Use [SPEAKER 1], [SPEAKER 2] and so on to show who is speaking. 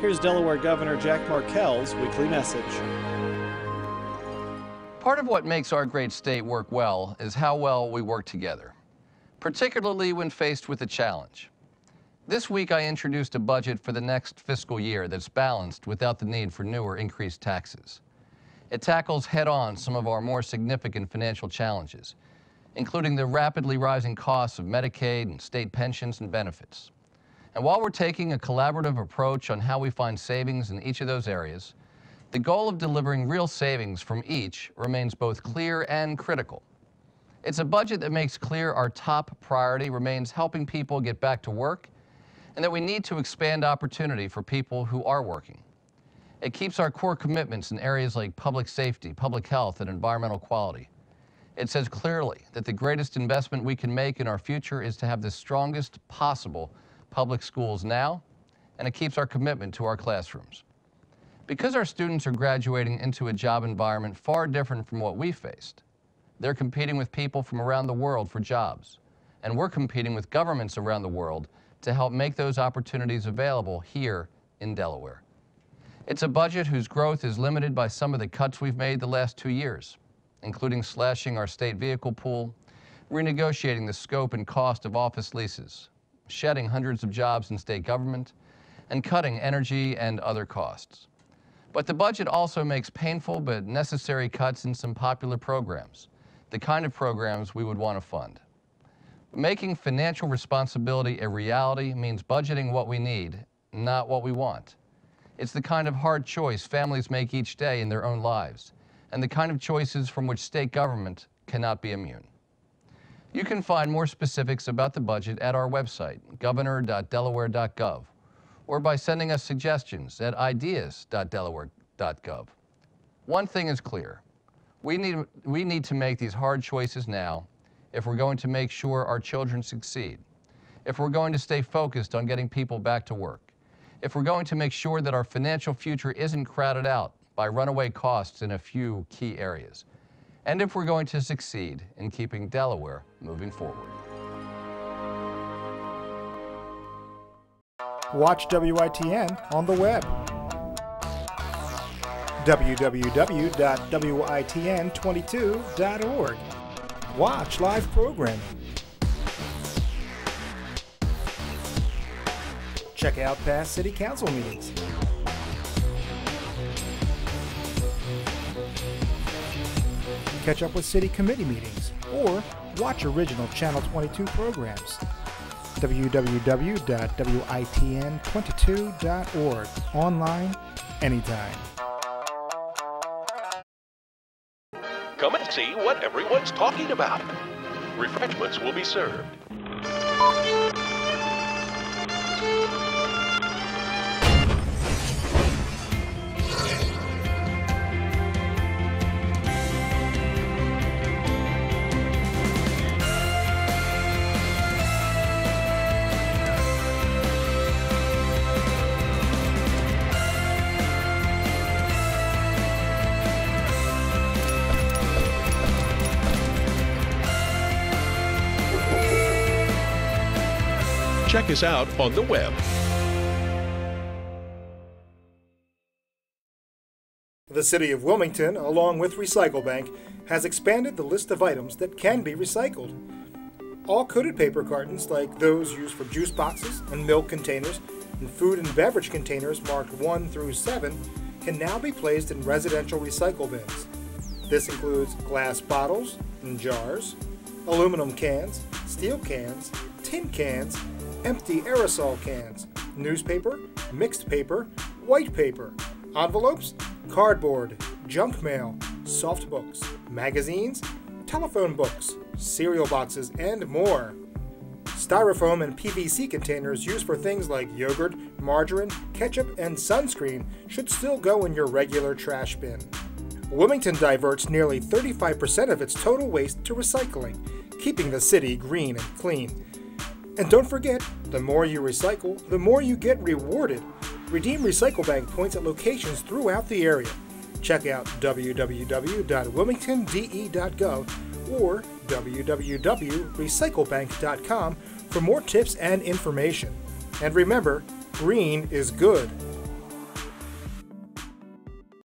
[SPEAKER 1] Here's Delaware Governor Jack Markell's weekly message.
[SPEAKER 2] Part of what makes our great state work well is how well we work together, particularly when faced with a challenge. This week I introduced a budget for the next fiscal year that's balanced without the need for new or increased taxes. It tackles head-on some of our more significant financial challenges, including the rapidly rising costs of Medicaid and state pensions and benefits. And while we're taking a collaborative approach on how we find savings in each of those areas, the goal of delivering real savings from each remains both clear and critical. It's a budget that makes clear our top priority remains helping people get back to work, and that we need to expand opportunity for people who are working. It keeps our core commitments in areas like public safety, public health, and environmental quality. It says clearly that the greatest investment we can make in our future is to have the strongest possible public schools now, and it keeps our commitment to our classrooms. Because our students are graduating into a job environment far different from what we faced, they're competing with people from around the world for jobs, and we're competing with governments around the world to help make those opportunities available here in Delaware. It's a budget whose growth is limited by some of the cuts we've made the last 2 years, including slashing our state vehicle pool, renegotiating the scope and cost of office leases, shedding hundreds of jobs in state government, and cutting energy and other costs. But the budget also makes painful but necessary cuts in some popular programs, the kind of programs we would want to fund. Making financial responsibility a reality means budgeting what we need, not what we want. It's the kind of hard choice families make each day in their own lives, and the kind of choices from which state government cannot be immune. You can find more specifics about the budget at our website, governor.delaware.gov, or by sending us suggestions at ideas.delaware.gov. One thing is clear. We need to make these hard choices now if we're going to make sure our children succeed, if we're going to stay focused on getting people back to work, if we're going to make sure that our financial future isn't crowded out by runaway costs in a few key areas, and if we're going to succeed in keeping Delaware moving forward.
[SPEAKER 3] Watch WITN on the web. www.witn22.org. Watch live programming. Check out past City Council meetings. Catch up with City Committee meetings, or watch original Channel 22 programs. www.witn22.org. Online, anytime.
[SPEAKER 4] Come and see what everyone's talking about. Refreshments will be served. Check us out on the web.
[SPEAKER 3] The City of Wilmington, along with Recycle Bank, has expanded the list of items that can be recycled. All coated paper cartons, like those used for juice boxes and milk containers, and food and beverage containers marked 1 through 7, can now be placed in residential recycle bins. This includes glass bottles and jars, aluminum cans, steel cans, tin cans, empty aerosol cans, newspaper, mixed paper, white paper, envelopes, cardboard, junk mail, soft books, magazines, telephone books, cereal boxes, and more. Styrofoam and PVC containers used for things like yogurt, margarine, ketchup, and sunscreen should still go in your regular trash bin. Wilmington diverts nearly 35% of its total waste to recycling, keeping the city green and clean. And don't forget, the more you recycle, the more you get rewarded. Redeem Recycle Bank points at locations throughout the area. Check out www.wilmingtonde.gov or www.recyclebank.com for more tips and information. And remember, green is good.